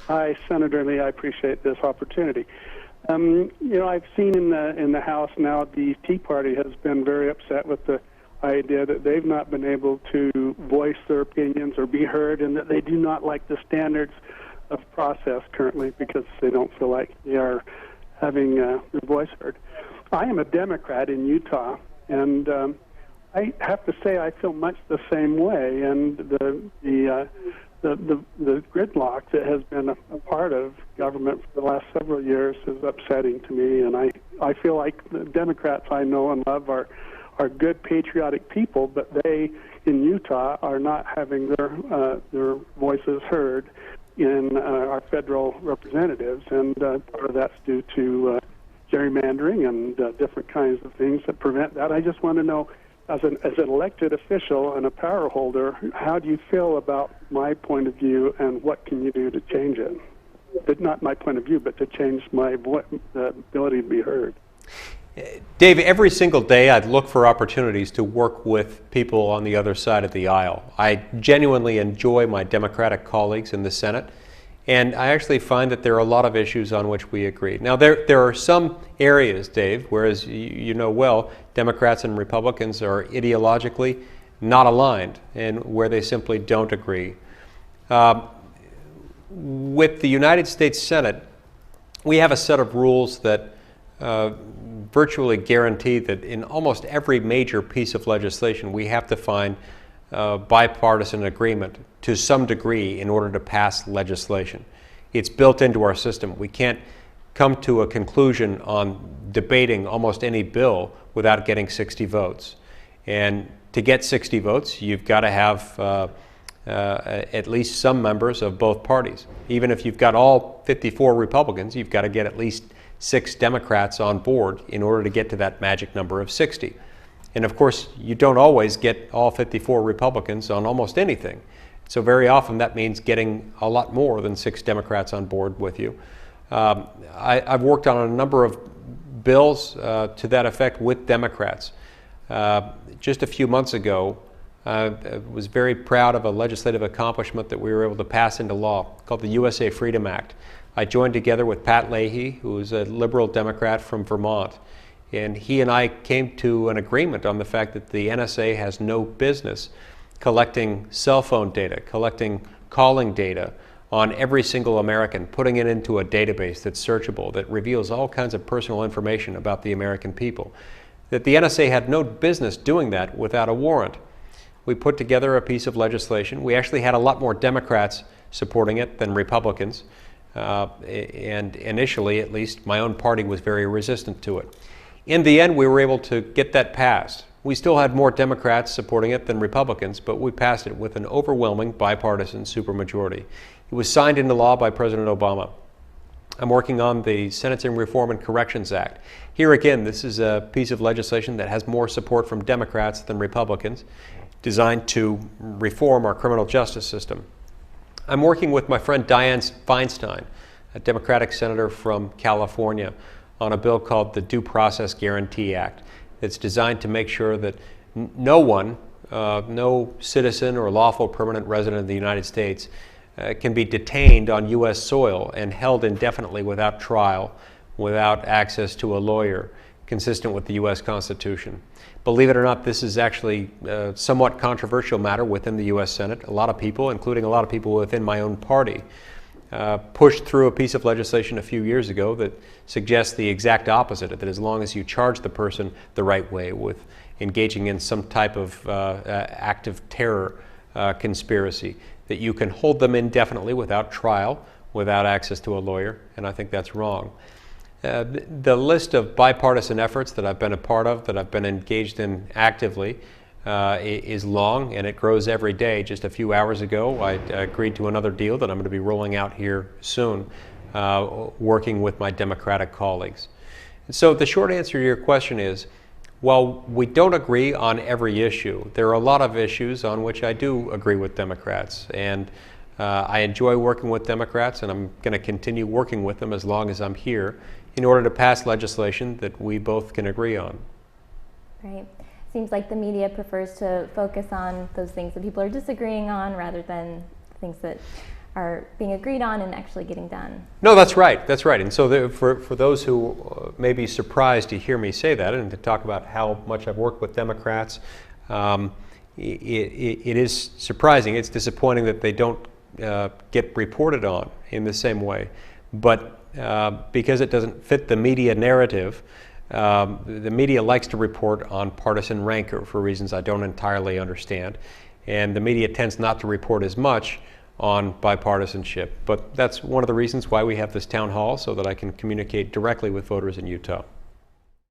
Hi, Senator Lee. I appreciate this opportunity. I've seen in the House now the Tea Party has been very upset with the idea that they've not been able to voice their opinions or be heard, and that they do not like the standards of process currently because they don't feel like they are having their voice heard. I am a Democrat in Utah, and I have to say I feel much the same way. And the gridlock that has been a part of government for the last several years is upsetting to me. And I feel like the Democrats I know and love are good, patriotic people, but they in Utah are not having their voices heard in our federal representatives, and part of that's due to gerrymandering and different kinds of things that prevent that. I just want to know, as an elected official and a power holder, how do you feel about my point of view, and what can you do to change it? But not my point of view, but to change my ability to be heard. Dave, every single day I look for opportunities to work with people on the other side of the aisle. I genuinely enjoy my Democratic colleagues in the Senate, and I actually find that there are a lot of issues on which we agree. Now, there are some areas, Dave, whereas you know well, Democrats and Republicans are ideologically not aligned, and where they simply don't agree. With the United States Senate, we have a set of rules that virtually guarantee that in almost every major piece of legislation we have to find bipartisan agreement to some degree in order to pass legislation. It's built into our system. We can't come to a conclusion on debating almost any bill without getting 60 votes. And to get 60 votes, you've got to have at least some members of both parties. Even if you've got all 54 Republicans, you've got to get at least 6 Democrats on board in order to get to that magic number of 60. And of course, you don't always get all 54 Republicans on almost anything. So very often that means getting a lot more than 6 Democrats on board with you. I've worked on a number of bills to that effect with Democrats. Just a few months ago, I was very proud of a legislative accomplishment that we were able to pass into law called the USA Freedom Act. I joined together with Pat Leahy, who is a liberal Democrat from Vermont, and he and I came to an agreement on the fact that the NSA has no business collecting cell phone data, collecting calling data on every single American, putting it into a database that's searchable, that reveals all kinds of personal information about the American people. That the NSA had no business doing that without a warrant. We put together a piece of legislation. We actually had a lot more Democrats supporting it than Republicans. And initially, at least, my own party was very resistant to it. In the end, we were able to get that passed. We still had more Democrats supporting it than Republicans, but we passed it with an overwhelming bipartisan supermajority. It was signed into law by President Obama. I'm working on the Sentencing Reform and Corrections Act. Here again, this is a piece of legislation that has more support from Democrats than Republicans, designed to reform our criminal justice system. I'm working with my friend Dianne Feinstein, a Democratic senator from California, on a bill called the Due Process Guarantee Act. It's designed to make sure that no one, no citizen or lawful permanent resident of the United States can be detained on U.S. soil and held indefinitely without trial, without access to a lawyer, consistent with the U.S. Constitution. Believe it or not, this is actually a somewhat controversial matter within the U.S. Senate. A lot of people, including a lot of people within my own party, pushed through a piece of legislation a few years ago that suggests the exact opposite, that as long as you charge the person the right way with engaging in some type of act of terror conspiracy, that you can hold them indefinitely without trial, without access to a lawyer, and I think that's wrong. The list of bipartisan efforts that I've been a part of, that I've been engaged in actively, is long, and it grows every day. Just a few hours ago, I agreed to another deal that I'm going to be rolling out here soon, working with my Democratic colleagues. And so the short answer to your question is, while we don't agree on every issue, there are a lot of issues on which I do agree with Democrats. And I enjoy working with Democrats, and I'm going to continue working with them as long as I'm here in order to pass legislation that we both can agree on. Right. Seems like the media prefers to focus on those things that people are disagreeing on rather than things that are being agreed on and actually getting done. No, that's right. That's right. And so for those who may be surprised to hear me say that and to talk about how much I've worked with Democrats, it is surprising. It's disappointing that they don't get reported on in the same way. But because it doesn't fit the media narrative, the media likes to report on partisan rancor for reasons I don't entirely understand. And the media tends not to report as much on bipartisanship. But that's one of the reasons why we have this town hall, so that I can communicate directly with voters in Utah.